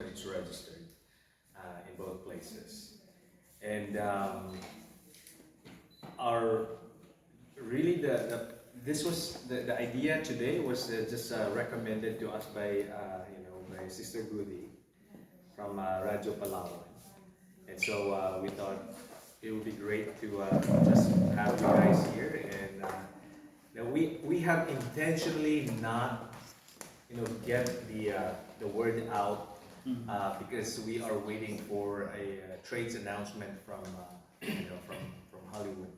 it's registered in both places. And our really this was the idea today was just recommended to us by by Sister Goody from Radio Palawan. And so we thought it would be great to just have you guys here. And now we have intentionally not get the word out because we are waiting for a trades announcement from from Hollywood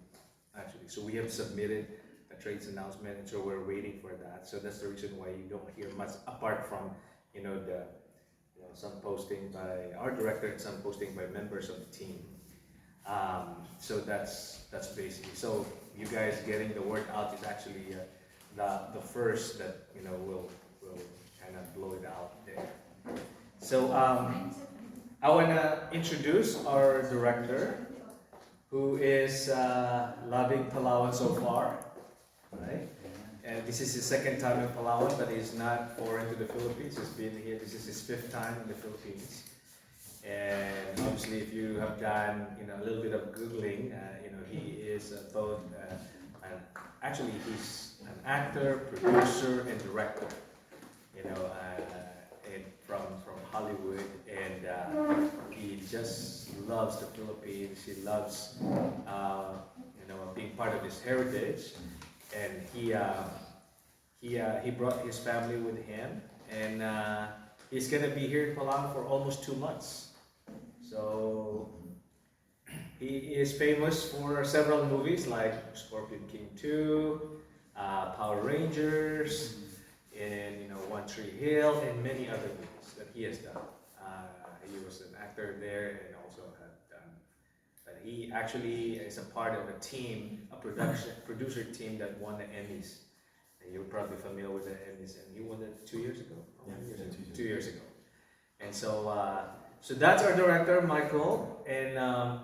actually. So we have submitted a trades announcement, and so we're waiting for that. So that's the reason why you don't hear much apart from the some posting by our director and some posting by members of the team. So that's basically, so you guys getting the word out is actually the first that will kind of blow it out there. So I want to introduce our director, who is loving Palawan so far, right? And this is his second time in Palawan, but he's not foreign to the Philippines. He's been here. This is his fifth time in the Philippines. And obviously, if you have done a little bit of googling, he is both. Actually, he's an actor, producer, and director. From Hollywood, and he just loves the Philippines. He loves being part of his heritage, and he brought his family with him, and he's gonna be here in Palawan for almost 2 months. So he is famous for several movies like Scorpion King 2, Power Rangers, and One Tree Hill, and many other movies that he has done. He was an actor there, and also had done. But he actually is a part of a team, a producer team that won the Emmys. And you're probably familiar with the Emmys, and he won it 2 years ago. Yeah, 2 years ago. And so, so that's our director, Michael, and I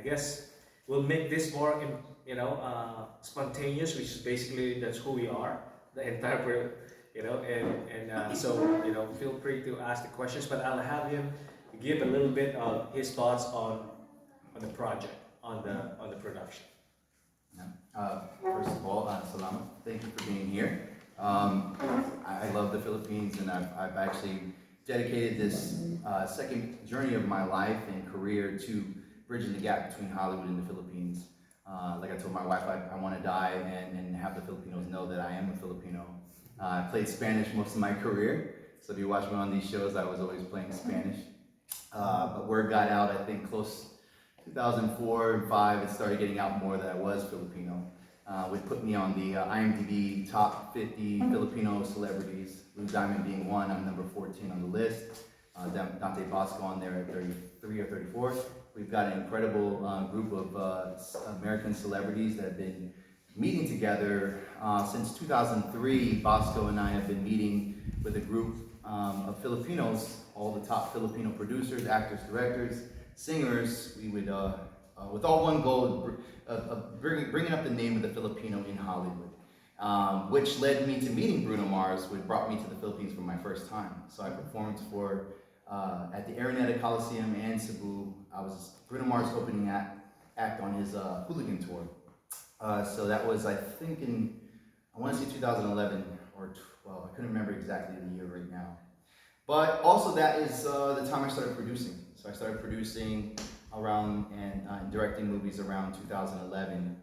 guess we'll make this more, spontaneous, which is basically that's who we are, the entire, so feel free to ask the questions, but I'll have him give a little bit of his thoughts on the project, on the production. First of all, salamat. Thank you for being here. I love the Philippines, and I've actually dedicated this second journey of my life and career to bridging the gap between Hollywood and the Philippines. Like I told my wife, I want to die and have the Filipinos know that I am a Filipino. I played Spanish most of my career, so if you watch me on these shows, I was always playing Spanish. But word got out, I think, close 2004 and 5, it started getting out more that I was Filipino. Which put me on the IMDb top 50 Filipino celebrities, Lou Diamond being one. I'm number 14 on the list. Dante Bosco on there at 33 or 34. We've got an incredible group of American celebrities that have been meeting together since 2003. Bosco and I have been meeting with a group of Filipinos, all the top Filipino producers, actors, directors, singers. We would, with all one goal of bringing up the name of the Filipino in Hollywood, which led me to meeting Bruno Mars, which brought me to the Philippines for my first time. So I performed at the Araneta Coliseum and Cebu. I was Bruno Mars' opening act on his Hooligan tour. So that was, I think, I want to say 2011 or 12. I couldn't remember exactly the year right now. But also that is the time I started producing. So I started producing around and directing movies around 2011.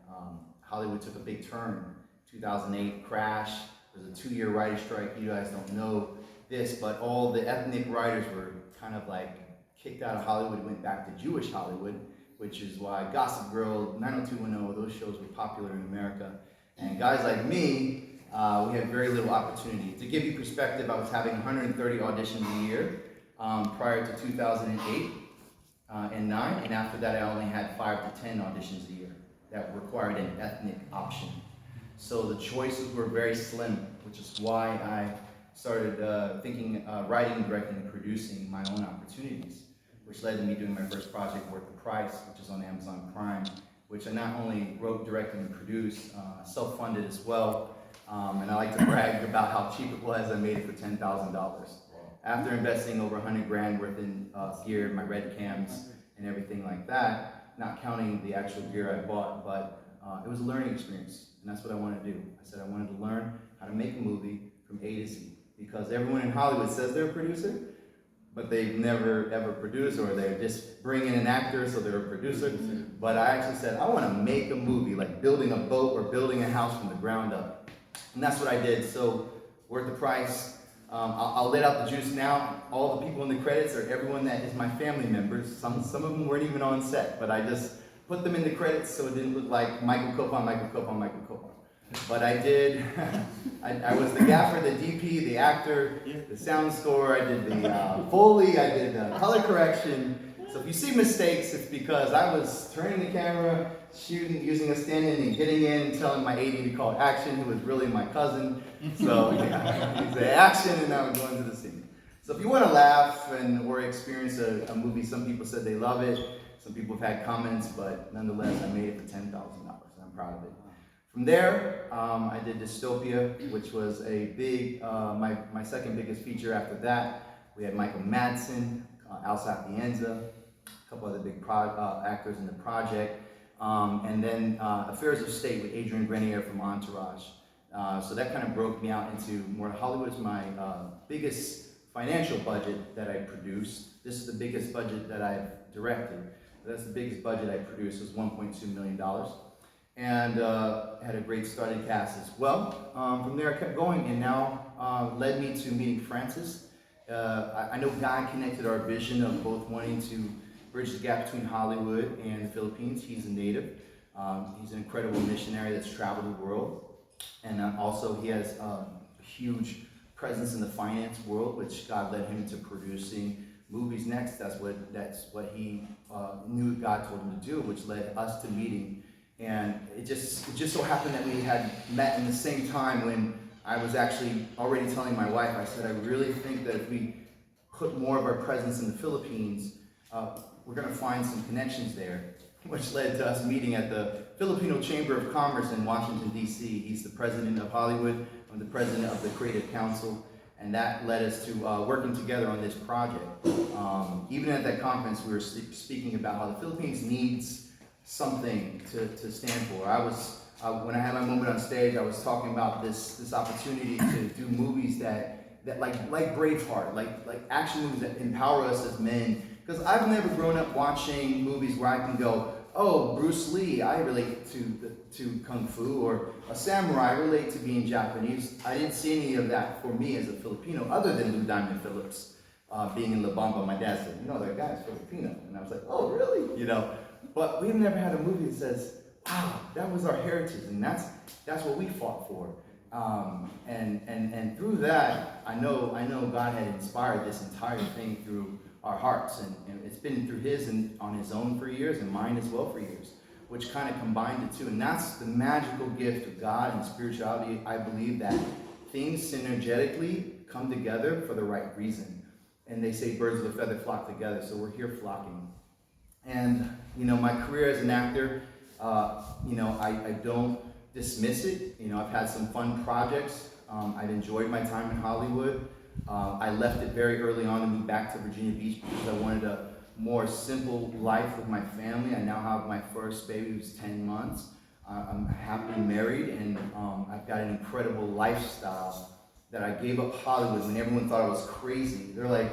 Hollywood took a big turn. 2008 crash. There was a 2-year writer's strike. You guys don't know this, but all the ethnic writers were kind of like kicked out of Hollywood, went back to Jewish Hollywood, which is why Gossip Girl, 90210, those shows were popular in America. And guys like me, we had very little opportunity. To give you perspective, I was having 130 auditions a year prior to 2008 and 9, and after that I only had 5 to 10 auditions a year that required an ethnic option. So the choices were very slim, which is why I started thinking, writing, directing, and producing my own opportunities, which led to me doing my first project, Worth the Price, which is on Amazon Prime, which I not only wrote, directed, and produced, self-funded as well. And I like to brag about how cheap it was. I made it for $10,000. after investing over 100 grand worth in gear, my red cams and everything like that, not counting the actual gear I bought, but it was a learning experience, and that's what I wanted to do. I said I wanted to learn how to make a movie from A to Z, because everyone in Hollywood says they're a producer, but they've never ever produced, or they just bring in an actor so they're a producer. But I actually said, I want to make a movie, like building a boat or building a house from the ground up. And that's what I did. So, worth the price. I'll let out the juice now. All the people in the credits are everyone that is my family members. Some of them weren't even on set, but I just put them in the credits so it didn't look like Michael Copon, Michael Copon, Michael Copon. But I did, I was the gaffer, the DP, the actor, the sound score, I did the Foley, I did the color correction. So if you see mistakes, it's because I was turning the camera, shooting, using a stand-in and getting in and telling my AD to call action, who was really my cousin. So yeah, he'd say action and I would go into the scene. So if you want to laugh or experience a movie, some people said they love it, some people have had comments, but nonetheless, I made it for $10,000 and I'm proud of it. From there, I did Dystopia, which was a big, my second biggest feature after that. We had Michael Madsen, Al Sapienza, a couple other big actors in the project. And then Affairs of State with Adrian Grenier from Entourage. So that kind of broke me out into more. Hollywood is my biggest financial budget that I produced. This is the biggest budget that I've directed. That's the biggest budget I produced, was $1.2 million. And had a great starting cast as well. From there I kept going, and now led me to meeting Francis. I know God connected our vision of both wanting to bridge the gap between Hollywood and the Philippines. He's a native. He's an incredible missionary that's traveled the world. And also he has a huge presence in the finance world, which God led him to producing movies next. That's what he knew God told him to do, which led us to meeting. And it just so happened that we had met in the same time when I was actually already telling my wife, I said, I really think that if we put more of our presence in the Philippines, we're going to find some connections there, which led to us meeting at the Filipino Chamber of Commerce in Washington, D.C. He's the president of Hollywood. I'm the president of the Creative Council, and that led us to working together on this project. Even at that conference, we were speaking about how the Philippines needs something to stand for. When I had my moment on stage, I was talking about this opportunity to do movies that like Braveheart, like action movies that empower us as men. Because I've never grown up watching movies where I can go, oh, Bruce Lee, I relate to Kung Fu, or a samurai, I relate to being Japanese. I didn't see any of that for me as a Filipino, other than Lou Diamond Phillips being in La Bamba. My dad said, you know, that guy's Filipino. And I was like, oh, really? You know. But we've never had a movie that says, wow, that was our heritage, and that's what we fought for. And through that, I know God had inspired this entire thing through our hearts, and it's been through his and on his own for years, and mine as well for years, which kind of combined the two. And that's the magical gift of God and spirituality. I believe that things synergetically come together for the right reason. And they say birds of a feather flock together, so we're here flocking. And, you know, my career as an actor, I don't dismiss it. You know, I've had some fun projects. I've enjoyed my time in Hollywood. I left it very early on to move back to Virginia Beach because I wanted a more simple life with my family. I now have my first baby who's 10 months. I'm happily married, and I've got an incredible lifestyle that I gave up Hollywood when everyone thought I was crazy. They're like,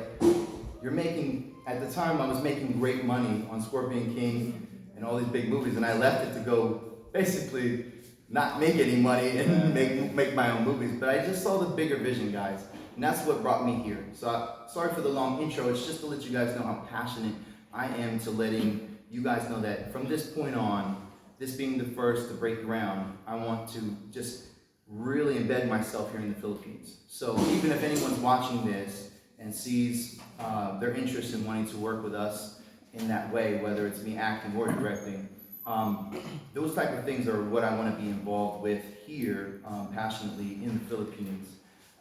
you're making, at the time I was making great money on Scorpion King and all these big movies, and I left it to go basically not make any money and make my own movies. But I just saw the bigger vision, guys, and that's what brought me here. So sorry for the long intro. It's just to let you guys know how passionate I am to letting you guys know that from this point on, this being the first to break ground, I want to just really embed myself here in the Philippines. So even if anyone's watching this and sees their interest in wanting to work with us in that way, whether it's me acting or directing, those type of things are what I want to be involved with here passionately in the Philippines.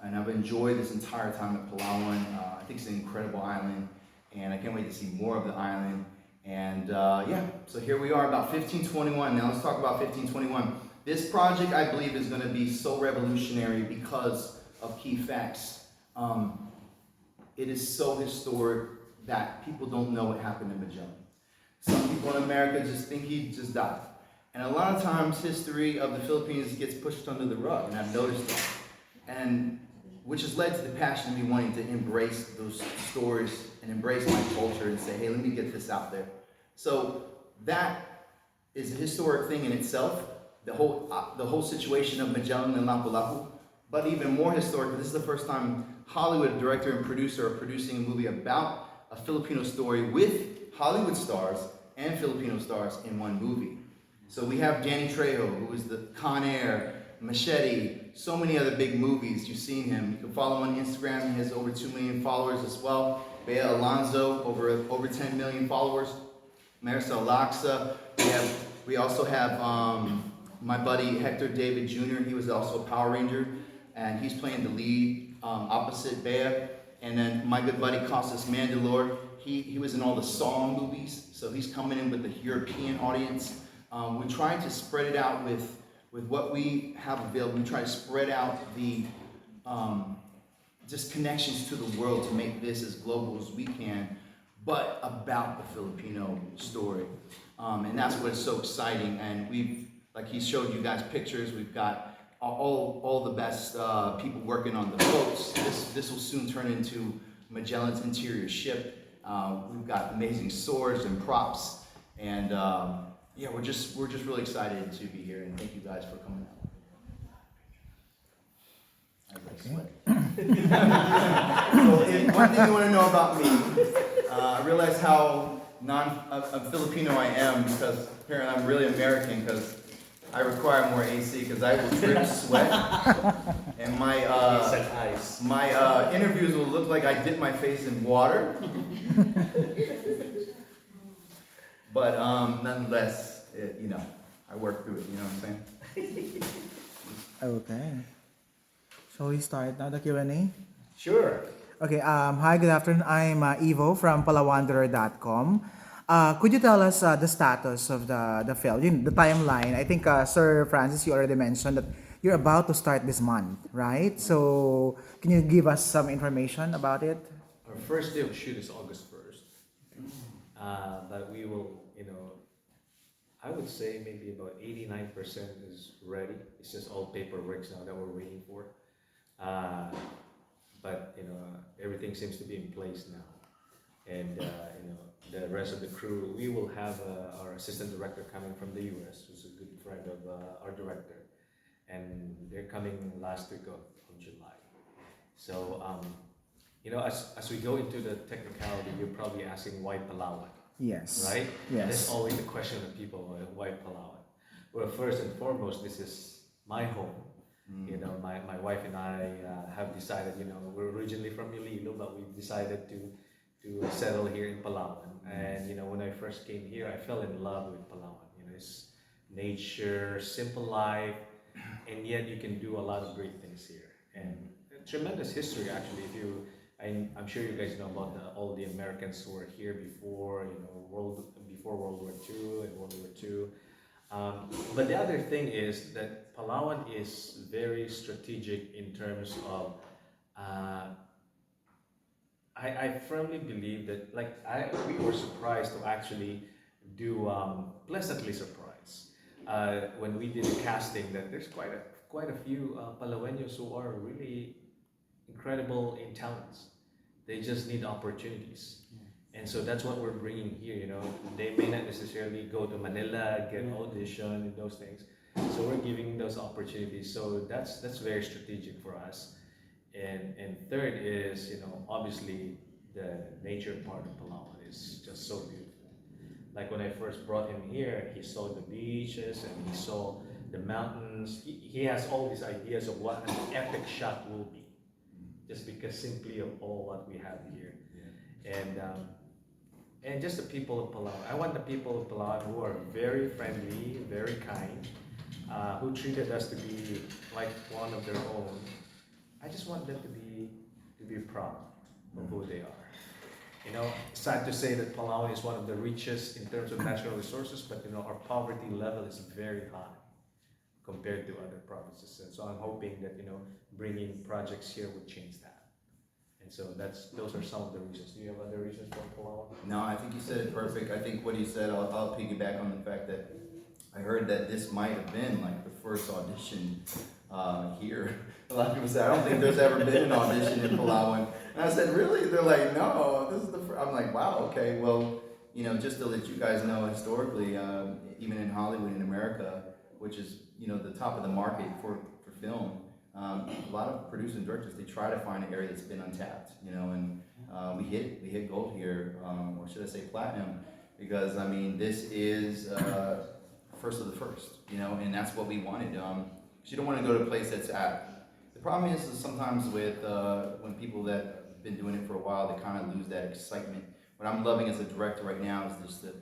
And I've enjoyed this entire time at Palawan. I think it's an incredible island, and I can't wait to see more of the island. And yeah, so here we are about 1521. Now let's talk about 1521. This project, I believe, is going to be so revolutionary because of key facts. it is so historic that people don't know what happened to Magellan. Some people in America just think he just died. And a lot of times history of the Philippines gets pushed under the rug, and I've noticed that. And which has led to the passion of me wanting to embrace those stories and embrace my culture and say, hey, let me get this out there. So that is a historic thing in itself, the whole situation of Magellan and Lapu-Lapu. But even more historic, this is the first time Hollywood director and producer are producing a movie about a Filipino story with Hollywood stars and Filipino stars in one movie. So we have Danny Trejo, who is the Con Air, Machete, so many other big movies. You've seen him. You can follow him on Instagram. He has over 2 million followers as well. Bea Alonzo, over 10 million followers. Maricel Laksa. We also have my buddy Hector David Jr. He was also a Power Ranger, and he's playing the lead opposite Bea. And then my good buddy Costas Mandalore. He was in all the Saw movies, so he's coming in with the European audience. We're trying to spread it out with what we have available. We try to spread out the just connections to the world to make this as global as we can, but about the Filipino story. And that's what's so exciting. And like he showed you guys pictures, we've got all the best people working on the boats. This will soon turn into Magellan's interior ship. We've got amazing swords and props, and yeah, we're just really excited to be here, and thank you guys for coming out. So, one thing you want to know about me, I realize how Filipino I am, because apparently I'm really American, because I require more AC, because I will drip sweat, and my interviews will look like I dip my face in water. But nonetheless, I work through it, you know what I'm saying? Okay. So we start now the Q&A? Sure. Okay, hi, good afternoon. I'm Ivo from palawanderer.com. Could you tell us the status of the film, the timeline? I think, Sir Francis, you already mentioned that you're about to start this month, right? So can you give us some information about it? Our first day of shoot is August 1st. But we will, I would say maybe about 89% is ready. It's just all paperwork now that we're waiting for. But everything seems to be in place now. And the rest of the crew, we will have our assistant director coming from the US, who's a good friend of our director. And they're coming last week of July. So, as we go into the technicality, you're probably asking why Palawan? Yes. Right? Yes. That's always the question of people, why Palawan? Well, first and foremost, this is my home. My wife and I have decided, we're originally from Iloilo, but we decided to settle here in Palawan. And, when I first came here, I fell in love with Palawan. It's nature, simple life, and yet you can do a lot of great things here. And tremendous history, actually. I'm sure you guys know about all the Americans who were here before, before World War II and World War II. But the other thing is that Palawan is very strategic in terms of, I firmly believe that, we were surprised to actually do, pleasantly surprised, when we did the casting, that there's quite a few Palaweños who are really incredible in talents. They just need opportunities. And so that's what we're bringing here, They may not necessarily go to Manila, get audition, and those things. So we're giving those opportunities. So that's very strategic for us. And third is, obviously the nature part of Palawan is just so beautiful. Like when I first brought him here, he saw the beaches and he saw the mountains. He has all these ideas of what an epic shot will be, just because simply of all what we have here. And just the people of Palawan. I want the people of Palawan who are very friendly, very kind, who treated us to be like one of their own. I just want them to be proud of who they are. Sad to say that Palawan is one of the richest in terms of natural resources, but our poverty level is very high compared to other provinces. And so I'm hoping that bringing projects here would change that. And so those are some of the reasons. Do you have other reasons for Palawan? No, I think you said it perfect. I think what he said, I'll piggyback on the fact that I heard that this might have been like the first audition here. A lot of people say, I don't think there's ever been an audition in Palawan. And I said, really? They're like, no, this is the first. I'm like, wow, okay, well, you know, just to let you guys know, historically, even in Hollywood in America, which is, you know, the top of the market for film, a lot of producers and directors, they try to find an area that's been untapped, you know, and we hit gold here, or should I say platinum, because I mean, this is first of the first, you know, and that's what we wanted. 'Cause you don't want to go to a place that's at. The problem is sometimes with when people that have been doing it for a while, they kind of lose that excitement. What I'm loving as a director right now is just the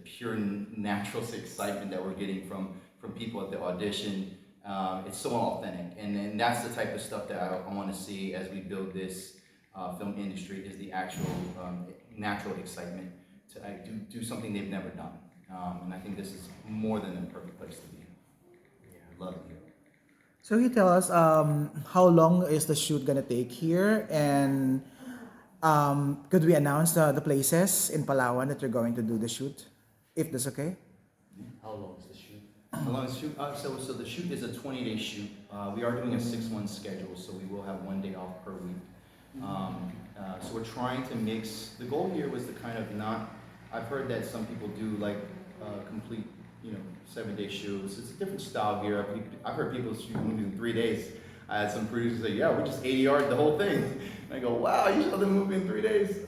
pure natural excitement that we're getting from people at the audition. It's so authentic, and that's the type of stuff that I want to see as we build this film industry, is the actual natural excitement to do something they've never done. And I think this is more than a perfect place to be. Yeah, love it here. So you tell us how long is the shoot gonna take here, and could we announce the places in Palawan that you're going to do the shoot, if that's okay? How long is the shoot? How long is the shoot? So the shoot is a 20-day shoot. We are doing a 6-1 schedule, so we will have 1 day off per week. So we're trying to mix. The goal here was to kind of not. I've heard that some people do like complete, you know, 7-day shoots. It's a different style here. I've heard people shoot movies in 3 days. I had some producers say, "Yeah, we just 80-yard the whole thing." And I go, "Wow, you shot the movie in 3 days."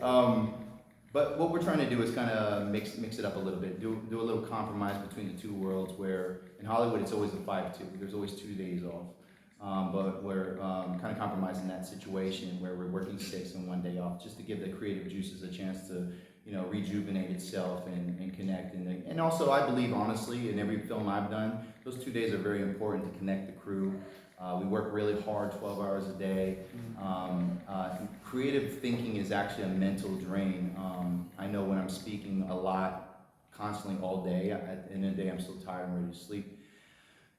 But what we're trying to do is kind of mix it up a little bit. Do a little compromise between the two worlds. Where in Hollywood it's always a 5-2. There's always 2 days off. But we're kind of compromising that situation where we're working 6 and 1 day off, just to give the creative juices a chance to, you know, rejuvenate itself and connect. And also, I believe, honestly, in every film I've done, those 2 days are very important to connect the crew. We work really hard, 12 hours a day. Creative thinking is actually a mental drain. I know when I'm speaking a lot, constantly all day, at the end of the day, I'm so tired and ready to sleep.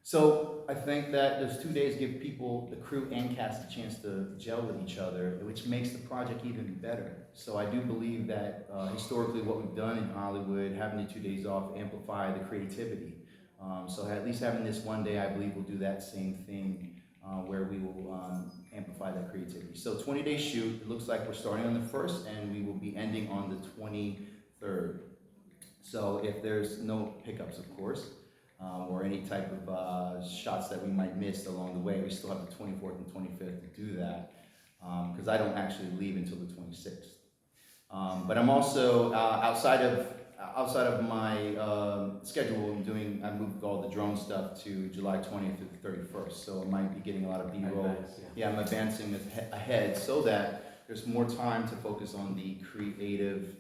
So I think that those 2 days give people, the crew and cast, a chance to gel with each other, which makes the project even better. So I do believe that historically what we've done in Hollywood, having the 2 days off, amplify the creativity. So at least having this 1 day, I believe we'll do that same thing, where we will amplify that creativity. So 20-day shoot, it looks like we're starting on the 1st and we will be ending on the 23rd. So if there's no hiccups, of course, or any type of shots that we might miss along the way, we still have the 24th and 25th to do that, because I don't actually leave until the 26th. But I'm also outside of my schedule. I moved all the drone stuff to July 20th to the 31st, so I might be getting a lot of B-roll. Yeah, I'm advancing ahead so that there's more time to focus on the creative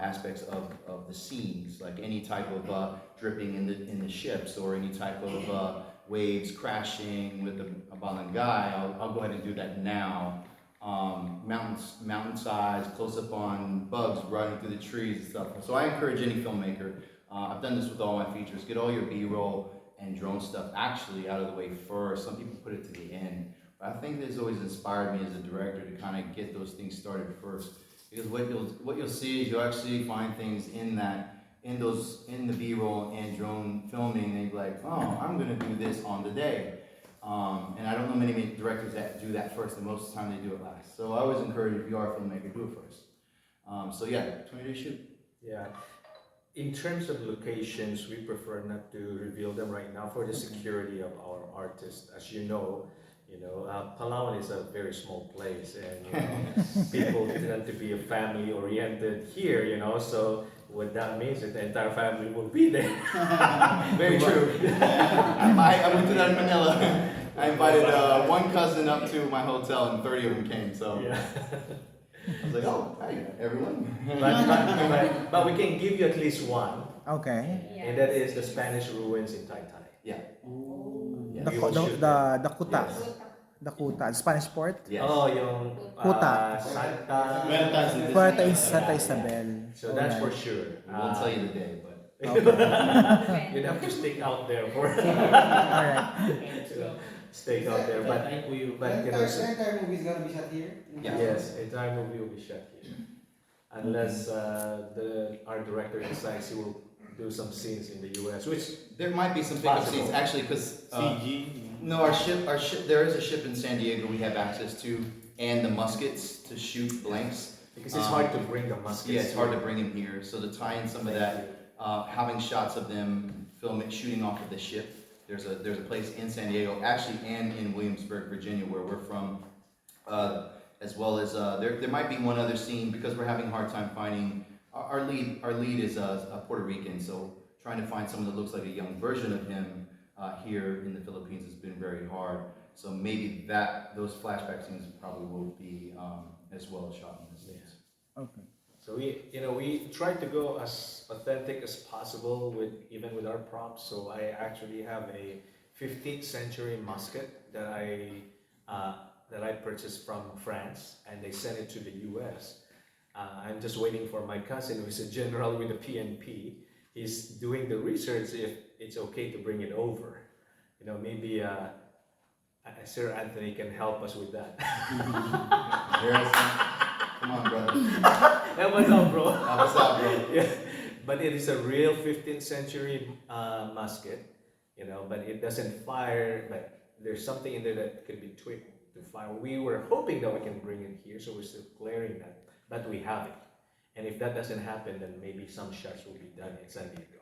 aspects of the scenes, like any type of dripping in the ships, or any type of waves crashing with a barangay. I'll go ahead and do that now. Mountainsides, close up on bugs running through the trees and stuff. So I encourage any filmmaker, I've done this with all my features, get all your B-roll and drone stuff actually out of the way first. Some people put it to the end, but I think this always inspired me as a director to kind of get those things started first. Because what you'll see is you'll actually find things in the B-roll and drone filming, and you'll be like, oh, I'm gonna do this on the day. And I don't know many directors that do that first, and most of the time they do it last. So I always encourage, if you are a filmmaker, do it first. So yeah, 20-day shoot. Yeah. In terms of locations, we prefer not to reveal them right now for the security of our artists. As you know, Palawan is a very small place, and people tend to be family-oriented here. So what that means is the entire family will be there. Very true. I went to that in Manila. I invited one cousin up to my hotel, and 30 of them came. So yeah. I was like, oh, hi, everyone. But we can give you at least one. Okay. Yes. And that is the Spanish ruins in Taytay. Yeah. The Kuta. Yes. The Kuta, Spanish port. Yes. Oh, yung Kuta. Puerto Santa Isabel. So that's for sure. I won't tell you the day, but You'd have to stick out there for. Alright. staying out there. But you know, The entire movie is gonna be shot here? yes, entire movie will be shot here, unless our director decides he will do some scenes in the U.S., which There might be some pickup Possible. scenes actually, because CG. no, our ship. There is a ship in San Diego we have access to, and the muskets to shoot blanks. because it's hard to bring the muskets. Yeah, it's hard to here. bring them here. So to tie in some of that, having shots of them filming, shooting off of the ship. There's a place in San Diego, actually, and in Williamsburg, Virginia, where we're from, as well as there might be one other scene because we're having a hard time finding our lead. Our lead is a Puerto Rican, so trying to find someone that looks like a young version of him here in the Philippines has been very hard. So maybe those flashback scenes probably will be as well shot in the States. Okay. So we tried to go as authentic as possible even with our props. So I actually have a 15th century musket that I purchased from France, and they sent it to the U.S. I'm just waiting for my cousin, who's a general with the PNP. He's doing the research if it's okay to bring it over. Maybe Sir Anthony can help us with that. Come on, brother. Help us out, bro. Help us out, bro. Yeah, but it is a real 15th century musket, but it doesn't fire. But there's something in there that could be tweaked to fire. We were hoping that we can bring it here, so we're still clearing that, but we have it. And if that doesn't happen, then maybe some shots will be done in San Diego.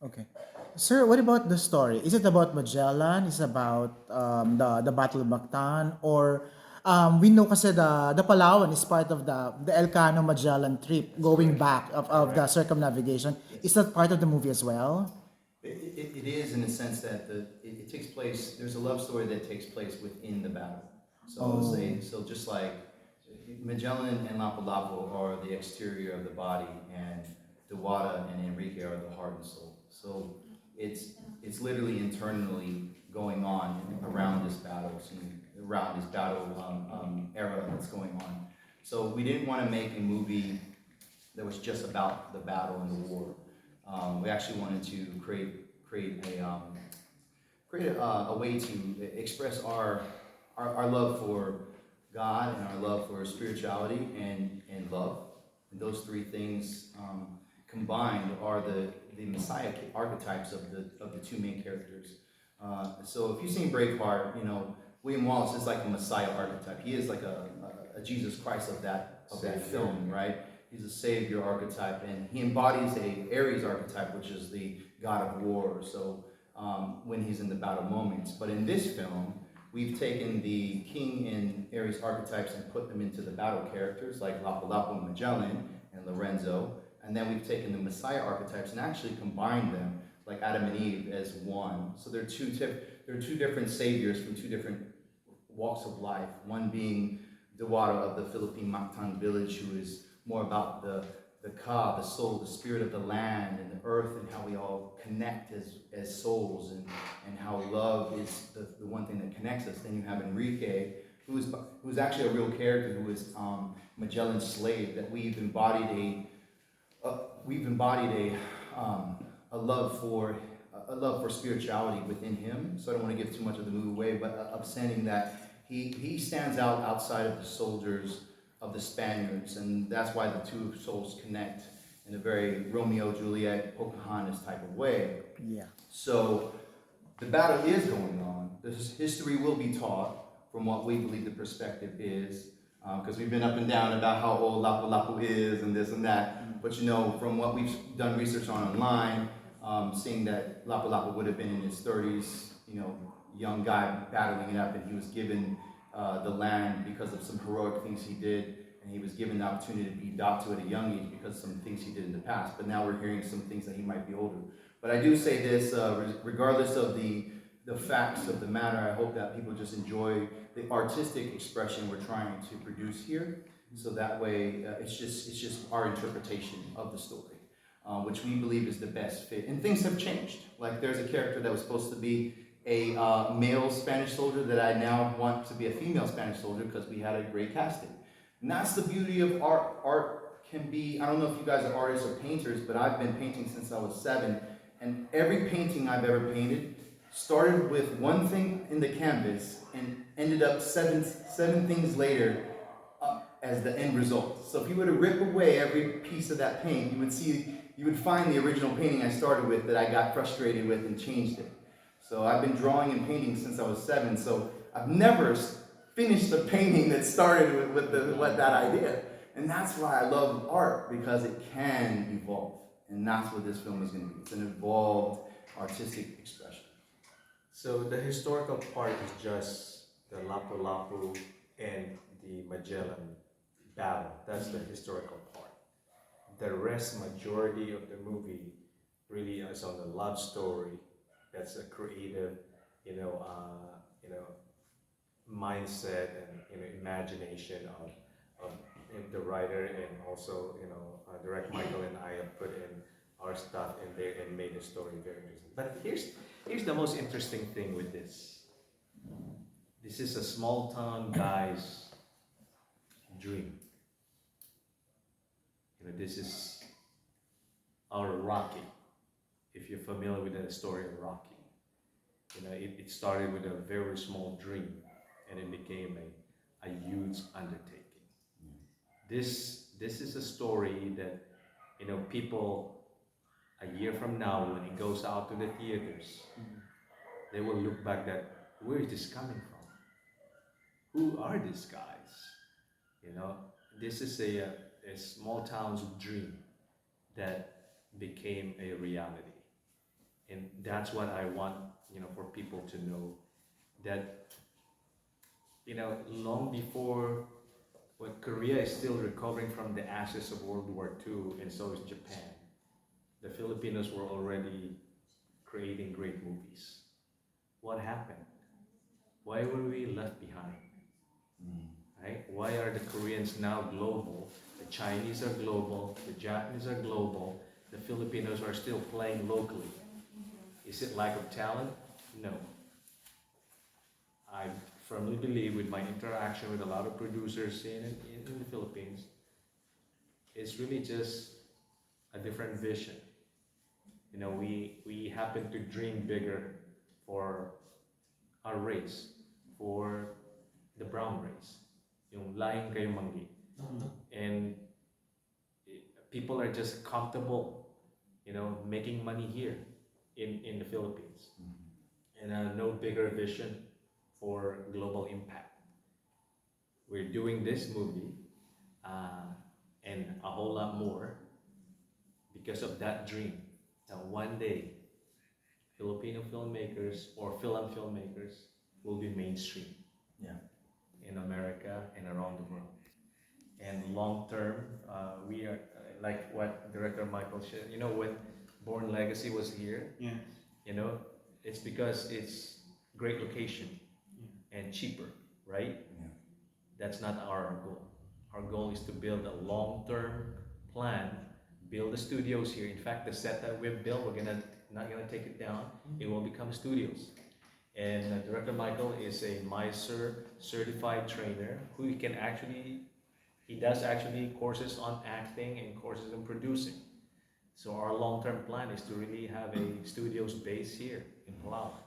Okay. Sir, what about the story? Is it about Magellan? Is it about the Battle of Mactan? Or we know kasi the Palawan is part of the Elcano Magellan trip going back of the circumnavigation. Is that part of the movie as well? It is in the sense that it takes place. There's a love story that takes place within the battle. So just like Magellan and Lapu-Lapu are the exterior of the body, and Dewada and Enrique are the heart and soul. So it's literally internally going on around this battle scene, around this battle era that's going on. So we didn't want to make a movie that was just about the battle and the war. We actually wanted to create a way to express our love for God and our love for spirituality and love. And those three things combined are the Messiah archetypes of the two main characters. So if you've seen Braveheart, William Wallace is like a Messiah archetype. He is like a Jesus Christ of that film, right? He's a savior archetype, and he embodies a Ares archetype, which is the god of war. So when he's in the battle moments, but in this film, we've taken the king and Ares archetypes and put them into the battle characters like Lapu-Lapu and Magellan and Lorenzo, and then we've taken the Messiah archetypes and actually combined them like Adam and Eve as one. So they're two different saviors from two different walks of life. One being Dewada of the Philippine Mactan village, who is more about the ka, the soul, the spirit of the land and the earth, and how we all connect as souls, and how love is the one thing that connects us. Then you have Enrique, who's actually a real character, who is Magellan's slave, that we've embodied a love for spirituality within him. So I don't want to give too much of the movie away, but of saying that he stands out outside of the soldiers of the Spaniards, and that's why the two souls connect in a very Romeo, Juliet, Pocahontas type of way. Yeah. So the battle is going on. This history will be taught from what we believe the perspective is, because we've been up and down about how old Lapu-Lapu is and this and that. But from what we've done research on online, seeing that Lapu-Lapu would have been in his 30s, young guy battling it up, and he was given the land because of some heroic things he did, and he was given the opportunity to be adopted at a young age because of some things he did in the past. But now we're hearing some things that he might be older. But I do say this, regardless of the facts of the matter, I hope that people just enjoy the artistic expression we're trying to produce here. So that way, it's just our interpretation of the story, which we believe is the best fit. And things have changed. Like there's a character that was supposed to be a male Spanish soldier that I now want to be a female Spanish soldier because we had a great casting. And that's the beauty of art. Art can be, I don't know if you guys are artists or painters, but I've been painting since I was 7. And every painting I've ever painted started with one thing in the canvas and ended up seven things later as the end result. So if you were to rip away every piece of that paint, you would find the original painting I started with that I got frustrated with and changed it. So I've been drawing and painting since I was 7. So I've never finished a painting that started with that idea. And that's why I love art, because it can evolve. And that's what this film is going to be. It's an evolved artistic expression. So the historical part is just the Lapu-Lapu and the Magellan battle. That's the historical part. The rest, majority of the movie, really is on the love story. That's a creative, mindset and imagination of the writer, and also direct Michael and I have put in our stuff in there and made the story very interesting. But here's the most interesting thing with this. This is a small town guy's dream. This is our Rocky. If you're familiar with the story of Rocky, it started with a very small dream, and it became a huge undertaking. This is a story that people a year from now, when it goes out to the theaters, they will look back at, where is this coming from? Who are these guys? This is a small town's dream that became a reality. And that's what I want, for people to know, that, long before, when Korea is still recovering from the ashes of World War II, and so is Japan, the Filipinos were already creating great movies. What happened? Why were we left behind? Right? Why are the Koreans now global? The Chinese are global, the Japanese are global, the Filipinos are still playing locally. Is it lack of talent? No. I firmly believe, with my interaction with a lot of producers in the Philippines, it's really just a different vision. We happen to dream bigger for our race, for the brown race, yung lahing kayo manggi. And people are just comfortable, making money here in the Philippines, and no bigger vision for global impact. We're doing this movie and a whole lot more because of that dream. That one day, Filipino filmmakers or film filmmakers will be mainstream. Yeah. In America and around the world. And long term, we are like what Director Michael said. When Born Legacy was here, it's because it's great location and cheaper, right? Yeah. That's not our goal. Our goal is to build a long-term plan, build the studios here. In fact, the set that we've built, we're not gonna take it down. It will become studios. And Director Michael is a MISER certified trainer who he does actually courses on acting and courses on producing. So our long-term plan is to really have a studios base here in Palawan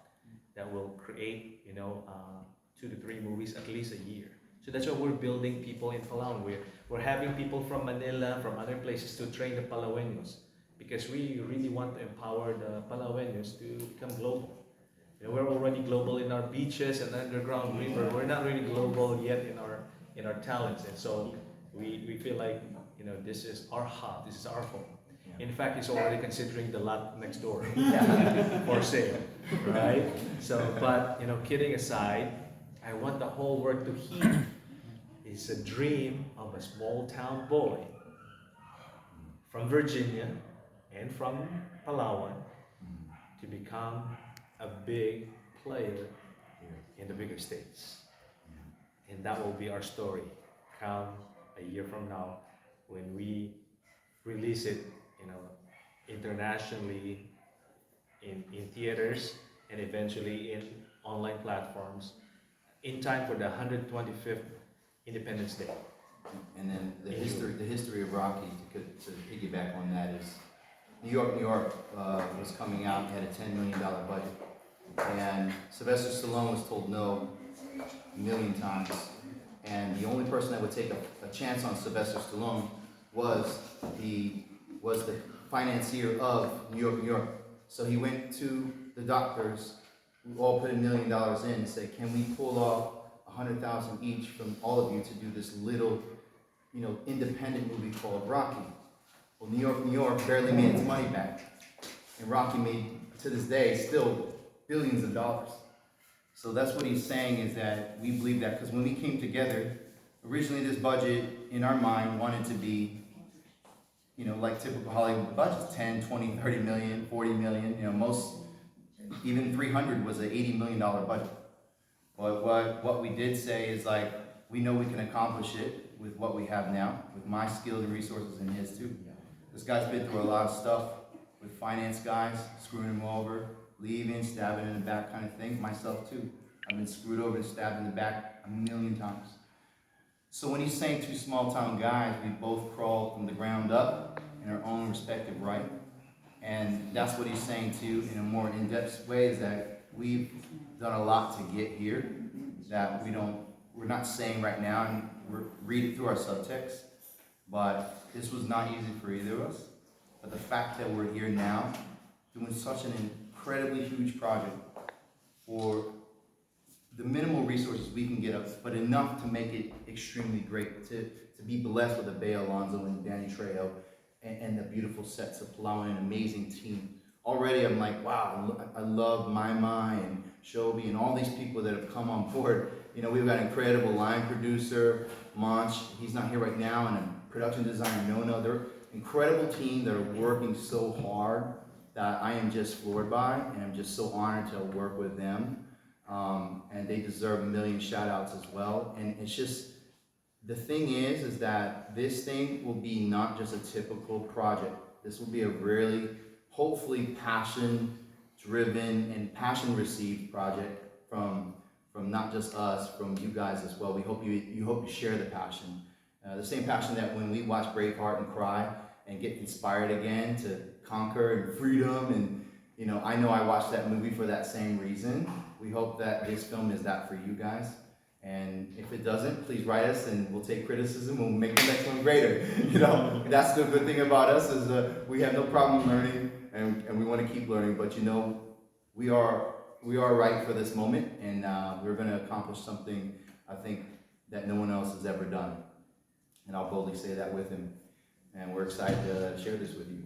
that will create, 2 to 3 movies at least a year. So that's why we're building people in Palawan. We're having people from Manila, from other places, to train the Palaweños, because we really want to empower the Palaweños to become global. We're already global in our beaches and underground river. We're not really global yet in our talents, and so we feel like this is our hub, this is our home. In fact, he's already considering the lot next door for sale, right? So, but kidding aside, I want the whole world to hear. It's a dream of a small town boy from Virginia and from Palawan to become a big player in the bigger states. And that will be our story come a year from now, when we release it, internationally in theaters and eventually in online platforms, in time for the 125th Independence Day. And then the history of Rocky, to piggyback on that, is New York was coming out, had a $10 million budget. And Sylvester Stallone was told no a million times. And the only person that would take a chance on Sylvester Stallone was the financier of New York, New York. So he went to the doctors who all put $1 million in and said, can we pull off 100,000 each from all of you to do this little, independent movie called Rocky? Well, New York barely made its money back. And Rocky made, to this day, still billions of dollars. So that's what he's saying, is that we believe that, because when we came together, originally this budget in our mind wanted to be, like typical Hollywood budgets, 10, 20, 30 million, 40 million, most, even 300 was an $80 million budget. But what we did say is, like, we know we can accomplish it with what we have now, with my skills and resources and his too. This guy's been through a lot of stuff with finance guys, screwing him over, leaving, stabbing in the back kind of thing. Myself too. I've been screwed over and stabbed in the back 1,000,000 times. So when he's saying two small town guys, we both crawled from the ground up in our own respective right. And that's what he's saying too, in a more in-depth way, is that we've done a lot to get here that we're not saying right now, and we're reading through our subtext, but this was not easy for either of us. But the fact that we're here now, doing such an incredibly huge project for the minimal resources we can get up, but enough to make it extremely great, to be blessed with a Bea Alonzo and Danny Trejo and the beautiful sets of Palawan, an amazing team. Already I'm like, wow, I love Maima and Shobi and all these people that have come on board. We've got an incredible line producer, Monch, he's not here right now, and a production designer, Nono. They're an incredible team that are working so hard that I am just floored by, and I'm just so honored to work with them. And they deserve a million shout outs as well. And it's just, the thing is that this thing will be not just a typical project. This will be a really, hopefully passion driven and passion received project from not just us, from you guys as well. We hope you share the passion. The same passion that when we watch Braveheart and cry and get inspired again to conquer and freedom, and I know I watched that movie for that same reason. We hope that this film is that for you guys. And if it doesn't, please write us and we'll take criticism and we'll make the next one greater. That's the good thing about us, is we have no problem learning, and we want to keep learning, but we are right for this moment, and we're going to accomplish something, I think, that no one else has ever done. And I'll boldly say that with him. And we're excited to share this with you.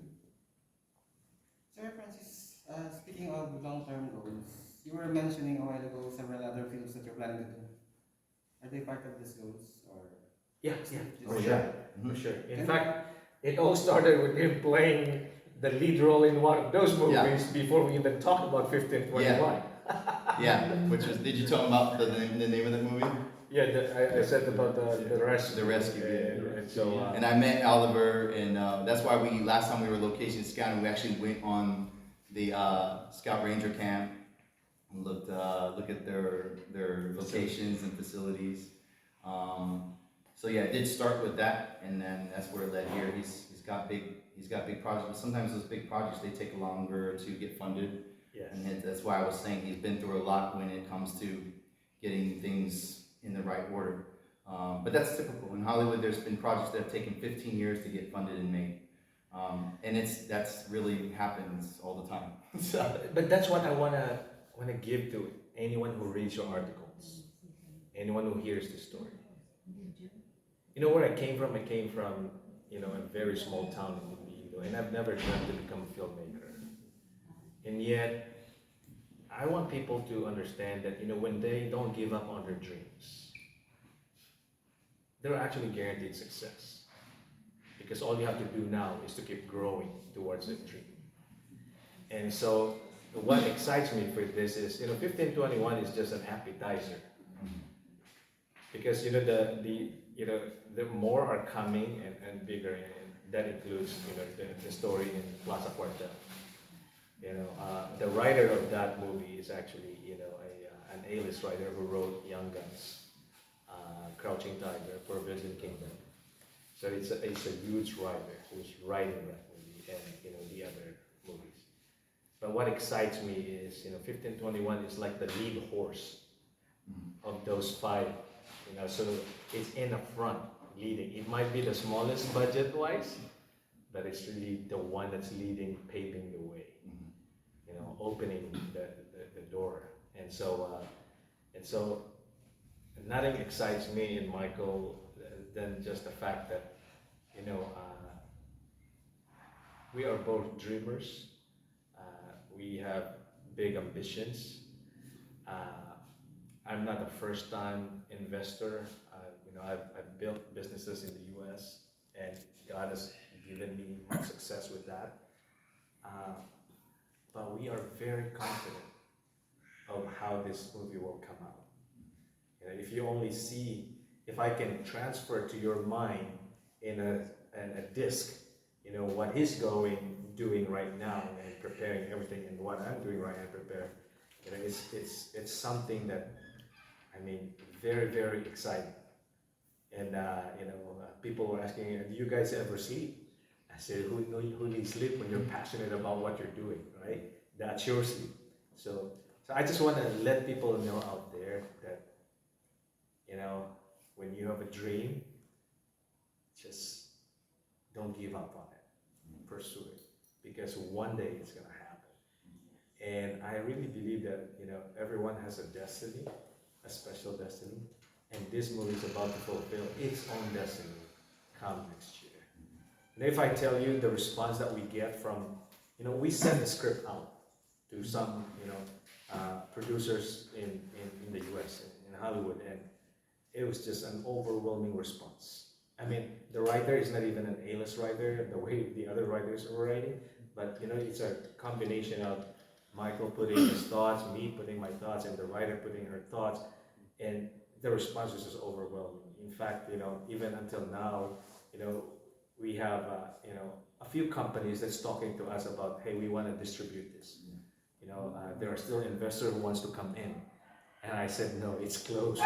Sir Francis, speaking of long-term goals, you were mentioning a while ago several other films that you're planning to do. Are they part of these goals, or? Yeah. Oh, Sure. yeah. For sure. In fact, it all started with him playing the lead role in one of those movies before we even talked about 1521. Yeah, which was, did you tell him about the name of the movie? Yeah, I said about the rescue. The rescue, And so, and I met Oliver, and that's why last time we were location scouting, we actually went on the Scout Ranger camp and look at their locations and facilities. So yeah, it did start with that, and then that's where it led here. He's got big projects, but sometimes those big projects, they take longer to get funded. yes. And that's why I was saying he's been through a lot when it comes to getting things in the right order. But that's typical. In Hollywood, there's been projects that have taken 15 years to get funded and made. And that's really happens all the time. But that's what I wanna give to anyone who reads your articles, anyone who hears the story. Where I came from? I came from a very small town in Filipino, and I've never dreamt to become a filmmaker. And yet, I want people to understand that when they don't give up on their dreams, they're actually guaranteed success. Because all you have to do now is to keep growing towards that dream. And so, what excites me for this is, 1521 is just an appetizer. Because the more are coming and bigger, and that includes the story in Plaza Cuartel. The writer of that movie is actually an A-list writer who wrote Young Guns, Crouching Tiger, Forbidden Kingdom. So it's a huge writer who's writing that movie and the other movies. But what excites me is, 1521 is like the lead horse of those five, so it's in the front leading. It might be the smallest budget wise, but it's really the one that's leading, paving the way, opening the door. And so nothing excites me and Michael than just the fact that, we are both dreamers. We have big ambitions. I'm not a first-time investor. I've built businesses in the U.S. and God has given me much success with that. But we are very confident of how this movie will come out. If you only see, if I can transfer to your mind in a disc, what he's doing right now and preparing everything, and what I'm doing right now and prepare, it's something that, very, very exciting. And people were asking, do you guys ever sleep? I said, who needs sleep when you're passionate about what you're doing, right? That's your sleep. So I just want to let people know out there that, when you have a dream, just don't give up on it. Pursue it, because one day it's going to happen. And I really believe that, everyone has a destiny, a special destiny, and this movie is about to fulfill its own destiny come next year. And if I tell you the response that we get from, we send the script out to some, producers in the US, in Hollywood, and it was just an overwhelming response. The writer is not even an A-list writer, the way the other writers are writing, but it's a combination of Michael putting his thoughts, me putting my thoughts, and the writer putting her thoughts, and the response is just overwhelming. In fact, even until now, we have, a few companies that's talking to us about, hey, we want to distribute this. There are still investors who wants to come in, and I said, no, it's closed.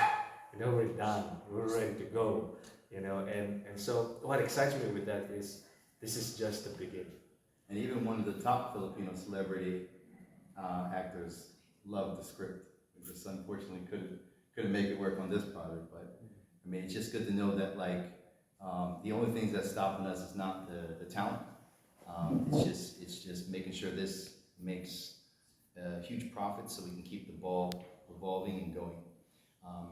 We're done. We're ready to go. And so what excites me with that is this is just the beginning. And even one of the top Filipino celebrity actors loved the script. We just unfortunately couldn't make it work on this project. But it's just good to know that the only things that's stopping us is not the talent. It's just making sure this makes huge profits so we can keep the ball revolving and going.